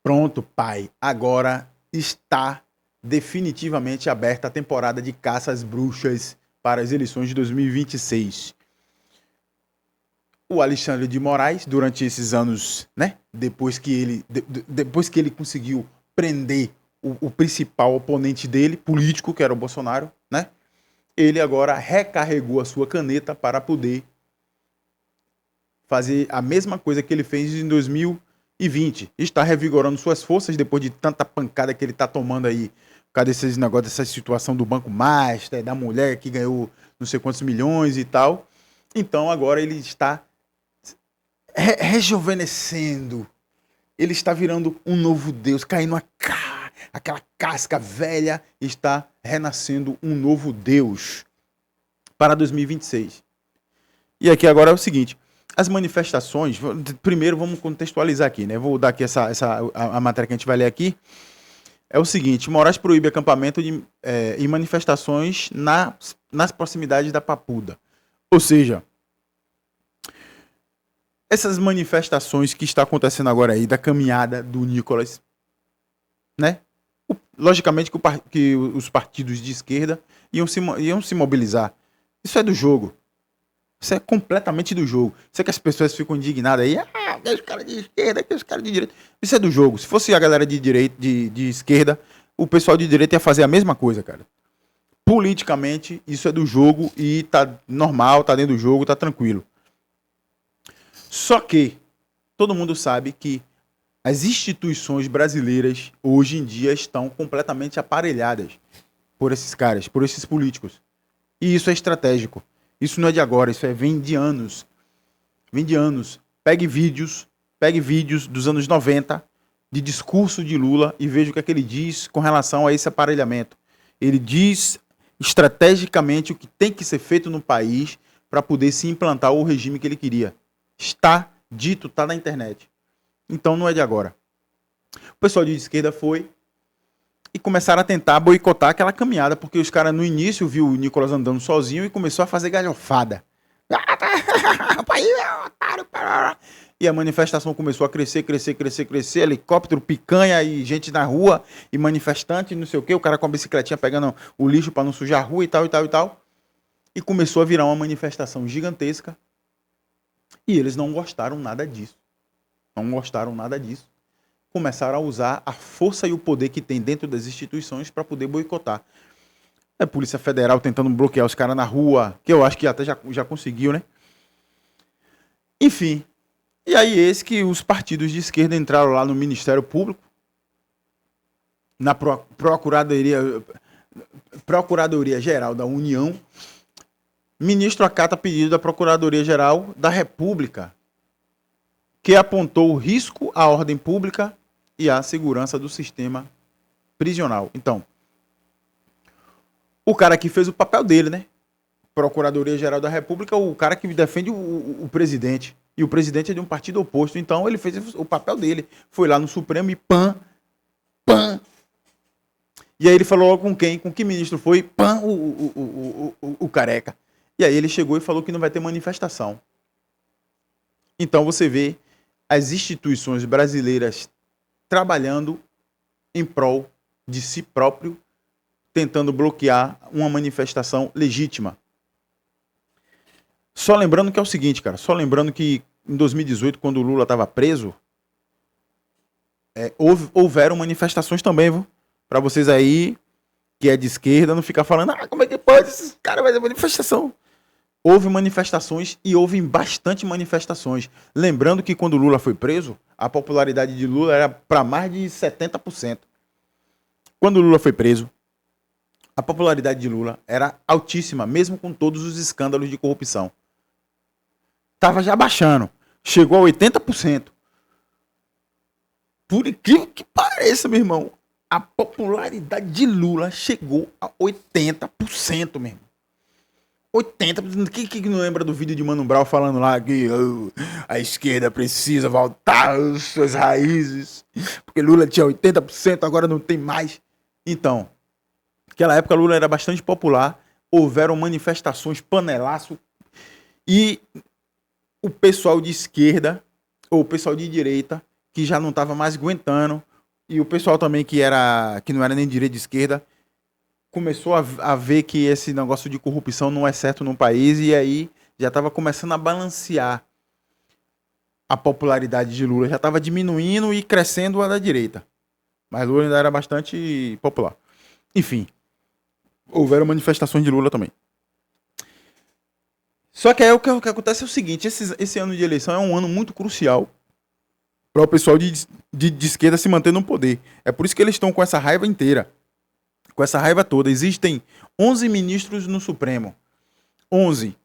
Pronto, pai. Agora está definitivamente aberta a temporada de caça às bruxas para as eleições de 2026. O Alexandre de Moraes, durante esses anos, né, depois que ele conseguiu prender o principal oponente dele, político, que era o Bolsonaro, né, ele agora recarregou a sua caneta para poder fazer a mesma coisa que ele fez em 2020. Está revigorando suas forças depois de tanta pancada que ele está tomando aí, por causa desses negócios, dessa situação do Banco Master, da mulher que ganhou não sei quantos milhões e tal. Então agora ele está rejuvenescendo. Ele está virando um novo Deus, caindo aquela casca velha, está renascendo um novo Deus para 2026. E aqui agora é o seguinte: as manifestações, primeiro vamos contextualizar aqui, né? Vou dar aqui a matéria que a gente vai ler aqui. É o seguinte: Moraes proíbe acampamento e manifestações nas proximidades da Papuda. Ou seja, essas manifestações que está acontecendo agora aí, da caminhada do Nicolas, né? Logicamente que os partidos de esquerda iam se mobilizar. Isso é do jogo. Isso é completamente do jogo. Isso é que as pessoas ficam indignadas aí. Que os caras de esquerda, que os caras de direita. Isso é do jogo. Se fosse a galera de direita, de esquerda, o pessoal de direita ia fazer a mesma coisa, cara. Politicamente, isso é do jogo e tá normal, tá dentro do jogo, tá tranquilo. Só que todo mundo sabe que as instituições brasileiras hoje em dia estão completamente aparelhadas por esses caras, por esses políticos. E isso é estratégico. Isso não é de agora, isso vem de anos. Vem de anos. Pegue vídeos dos anos 90 de discurso de Lula e veja o que é que ele diz com relação a esse aparelhamento. Ele diz estrategicamente o que tem que ser feito no país para poder se implantar o regime que ele queria. Está dito, está na internet. Então não é de agora. O pessoal de esquerda foi e começaram a tentar boicotar aquela caminhada, porque os caras no início viu o Nicolas andando sozinho e começou a fazer galhofada. E a manifestação começou a crescer, helicóptero, picanha e gente na rua, e manifestante, não sei o que, o cara com a bicicletinha pegando o lixo para não sujar a rua e tal, e tal, e tal. E começou a virar uma manifestação gigantesca. E eles não gostaram nada disso. Começaram a usar a força e o poder que tem dentro das instituições para poder boicotar. A Polícia Federal tentando bloquear os caras na rua, que eu acho que até já conseguiu, né? Enfim. E aí eis que os partidos de esquerda entraram lá no Ministério Público, na Procuradoria Geral da União. Ministro acata pedido da Procuradoria Geral da República, que apontou o risco à ordem pública e à segurança do sistema prisional. Então, o cara que fez o papel dele, né? Procuradoria-Geral da República, o cara que defende o presidente. E o presidente é de um partido oposto. Então, ele fez o papel dele. Foi lá no Supremo e pã. E aí ele falou com quem? Com que ministro foi? Pã, o careca. E aí ele chegou e falou que não vai ter manifestação. Então, você vê as instituições brasileiras trabalhando em prol de si próprio, tentando bloquear uma manifestação legítima. Só lembrando que é o seguinte, cara, que em 2018, quando o Lula estava preso, houveram manifestações também, viu? Para vocês aí, que é de esquerda, não ficar falando, como é que pode esses caras fazer manifestação? Houve manifestações e houve bastante manifestações. Lembrando que quando o Lula foi preso, a popularidade de Lula era para mais de 70%. Quando o Lula foi preso, a popularidade de Lula era altíssima, mesmo com todos os escândalos de corrupção. Estava já baixando. Chegou a 80%. Por incrível que pareça, meu irmão, a popularidade de Lula chegou a 80%, meu irmão. 80%. Quem não lembra do vídeo de Mano Brown falando lá que a esquerda precisa voltar às suas raízes, porque Lula tinha 80%, agora não tem mais. Então, naquela época Lula era bastante popular, houveram manifestações, panelaço, e o pessoal de esquerda, ou o pessoal de direita, que já não estava mais aguentando, E o pessoal também que não era nem de direita de esquerda começou a ver que esse negócio de corrupção não é certo no país e aí já estava começando a balancear a popularidade de Lula, já estava diminuindo e crescendo a da direita. Mas Lula ainda era bastante popular. Enfim, houveram manifestações de Lula também. Só que aí o que acontece é o seguinte, esse ano de eleição é um ano muito crucial para o pessoal de esquerda se manter no poder. É por isso que eles estão com essa raiva inteira. Com essa raiva toda. Existem 11 ministros no Supremo. 11.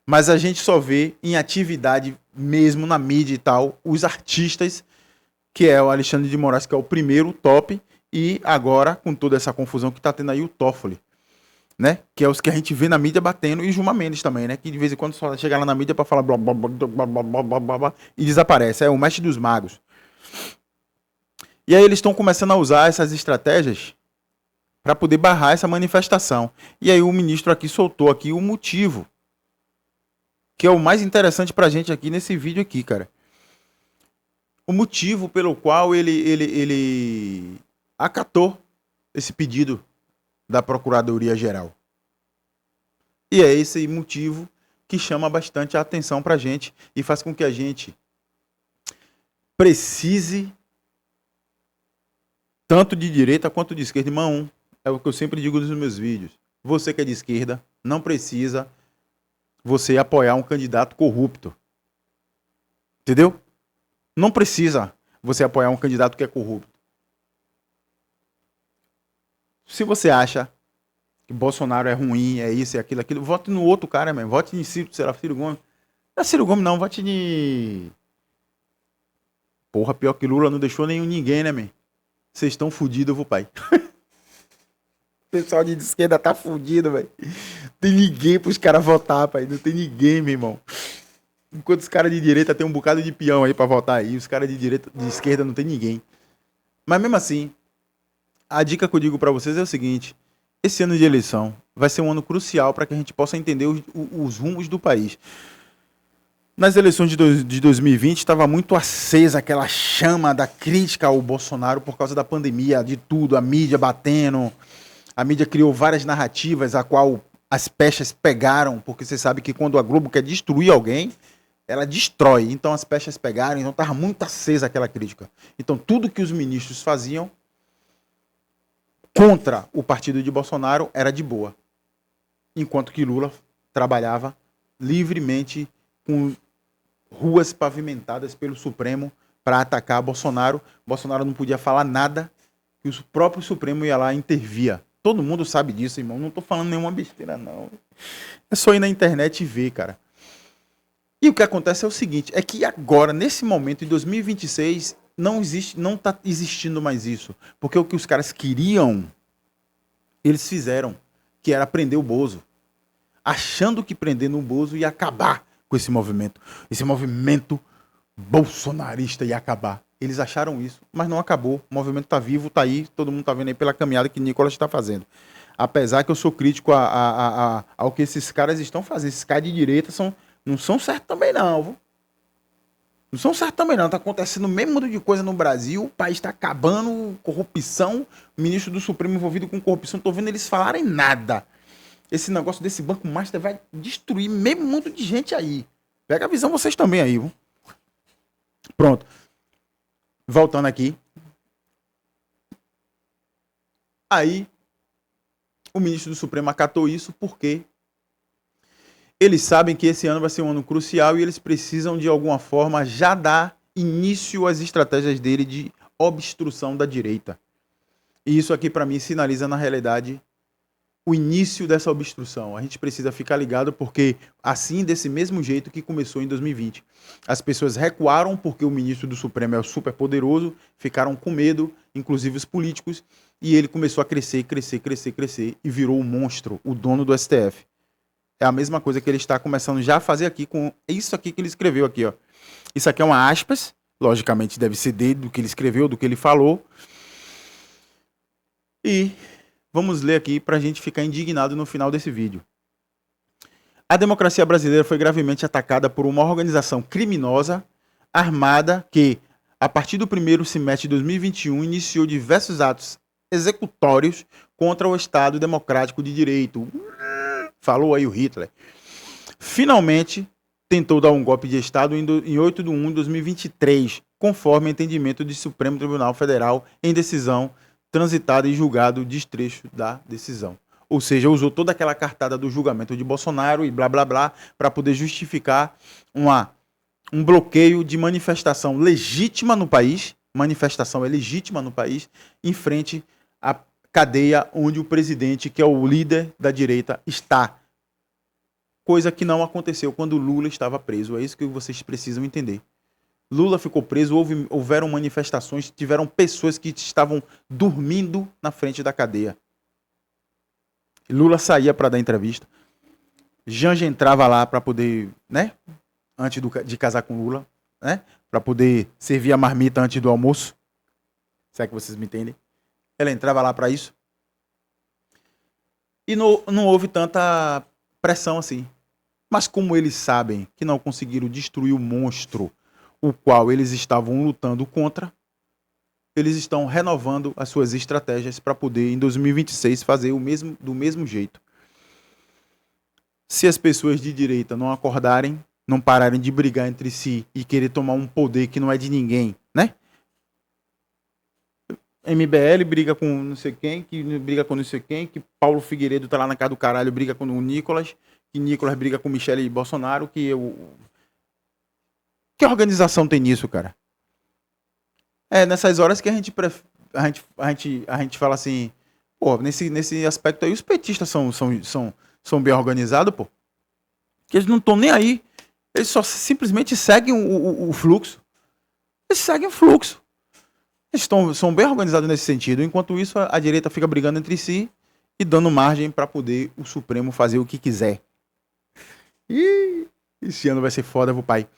Mas a gente só vê em atividade mesmo na mídia e tal, os artistas, que é o Alexandre de Moraes, que é o primeiro top, e agora, com toda essa confusão que tá tendo aí, o Toffoli, né? Que é os que a gente vê na mídia batendo, e Gilmar Mendes também, né? Que de vez em quando só chega lá na mídia pra falar blá, blá, blá, blá, blá, blá, blá, blá, blá, e desaparece. É o mestre dos magos. E aí eles estão começando a usar essas estratégias para poder barrar essa manifestação. E aí o ministro aqui soltou aqui o motivo, que é o mais interessante pra gente aqui nesse vídeo aqui, cara. O motivo pelo qual ele acatou esse pedido da Procuradoria-Geral. E é esse motivo que chama bastante a atenção pra gente e faz com que a gente precise tanto de direita quanto de esquerda. Irmão, é o que eu sempre digo nos meus vídeos. Você que é de esquerda, não precisa você apoiar um candidato corrupto. Entendeu? Não precisa você apoiar um candidato que é corrupto. Se você acha que Bolsonaro é ruim, é isso, é aquilo, vote no outro cara mesmo. Vote em Ciro Gomes. Não é Ciro Gomes, não. Vote de... Porra, pior que Lula não deixou ninguém, né, man? Vocês estão fudidos, viu, pai? O pessoal de esquerda tá fudido, velho. Tem ninguém pros caras votar, pai. Não tem ninguém, meu irmão. Enquanto os caras de direita tem um bocado de peão aí pra votar aí, os caras de direita, de esquerda não tem ninguém. Mas mesmo assim, a dica que eu digo pra vocês é o seguinte: esse ano de eleição vai ser um ano crucial para que a gente possa entender os rumos do país. Nas eleições de 2020 estava muito acesa aquela chama da crítica ao Bolsonaro por causa da pandemia, de tudo, a mídia batendo. A mídia criou várias narrativas a qual as pechas pegaram, porque você sabe que quando a Globo quer destruir alguém, ela destrói. Então as pechas pegaram, então estava muito acesa aquela crítica. Então tudo que os ministros faziam contra o partido de Bolsonaro era de boa. Enquanto que Lula trabalhava livremente com ruas pavimentadas pelo Supremo para atacar Bolsonaro. Bolsonaro não podia falar nada, e o próprio Supremo ia lá e intervia. Todo mundo sabe disso, irmão. Não tô falando nenhuma besteira, não. É só ir na internet e ver, cara. E o que acontece é o seguinte, é que agora, nesse momento, em 2026, não tá existindo mais isso. Porque o que os caras queriam, eles fizeram, que era prender o Bozo. Achando que prendendo o Bozo ia acabar com esse movimento. Esse movimento bolsonarista ia acabar. Eles acharam isso, mas não acabou. O movimento tá vivo, tá aí, todo mundo tá vendo aí pela caminhada que Nicolas está fazendo. Apesar que eu sou crítico ao que esses caras estão fazendo. Esses caras de direita não são certos também não, viu? Não são certos também não. Tá acontecendo o mesmo mundo de coisa no Brasil, o país tá acabando, corrupção, o ministro do Supremo envolvido com corrupção, não tô vendo eles falarem nada. Esse negócio desse Banco Master vai destruir meio mundo de gente aí. Pega a visão vocês também aí, viu? Pronto. Voltando aqui. Aí, o ministro do Supremo acatou isso porque eles sabem que esse ano vai ser um ano crucial e eles precisam, de alguma forma, já dar início às estratégias dele de obstrução da direita. E isso aqui, para mim, sinaliza, na realidade, o início dessa obstrução. A gente precisa ficar ligado porque, assim, desse mesmo jeito que começou em 2020. As pessoas recuaram porque o ministro do Supremo é super poderoso, ficaram com medo, inclusive os políticos, e ele começou a crescer e virou um monstro, o dono do STF. É a mesma coisa que ele está começando já a fazer aqui com isso aqui que ele escreveu aqui, ó. Isso aqui é uma aspas, logicamente deve ser dele, do que ele escreveu, do que ele falou. E vamos ler aqui para a gente ficar indignado no final desse vídeo. A democracia brasileira foi gravemente atacada por uma organização criminosa, armada, que, a partir do primeiro semestre de 2021, iniciou diversos atos executórios contra o Estado Democrático de Direito. Falou aí o Hitler. Finalmente, tentou dar um golpe de Estado em 8 de 1 de 2023, conforme entendimento do Supremo Tribunal Federal em decisão transitada e julgado desfecho da decisão. Ou seja, usou toda aquela cartada do julgamento de Bolsonaro e blá blá blá para poder justificar um bloqueio de manifestação legítima no país. Manifestação é legítima no país, em frente à cadeia onde o presidente, que é o líder da direita, está. Coisa que não aconteceu quando Lula estava preso. É isso que vocês precisam entender. Lula ficou preso, houveram manifestações, tiveram pessoas que estavam dormindo na frente da cadeia. Lula saía para dar entrevista. Janja entrava lá para poder, né? Antes de casar com Lula, né? Para poder servir a marmita antes do almoço. Será que vocês me entendem? Ela entrava lá para isso. E não houve tanta pressão assim. Mas como eles sabem que não conseguiram destruir o monstro o qual eles estavam lutando contra, eles estão renovando as suas estratégias para poder, em 2026, fazer do mesmo jeito. Se as pessoas de direita não acordarem, não pararem de brigar entre si e querer tomar um poder que não é de ninguém, né? MBL briga com não sei quem, que briga com não sei quem, que Paulo Figueiredo tá lá na casa do caralho, briga com o Nicolas, que Nicolas briga com Michele Bolsonaro, que organização tem nisso, cara? É nessas horas que a gente fala assim, pô, nesse aspecto aí, os petistas são bem organizados, pô. Que eles não estão nem aí. Eles só simplesmente seguem o fluxo. Eles seguem o fluxo. Eles são bem organizados nesse sentido. Enquanto isso, a direita fica brigando entre si e dando margem para poder o Supremo fazer o que quiser. E esse ano vai ser foda, meu pai.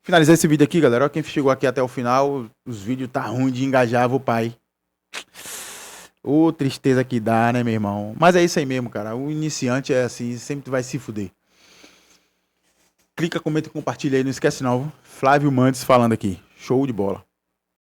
Finalizar esse vídeo aqui, galera. Ó, quem chegou aqui até o final, os vídeos tá ruim de engajar, vô pai. Ô, tristeza que dá, né, meu irmão? Mas é isso aí mesmo, cara. O iniciante é assim, sempre vai se fuder. Clica, comenta e compartilha aí. Não esquece não. Flávio Mandes falando aqui. Show de bola.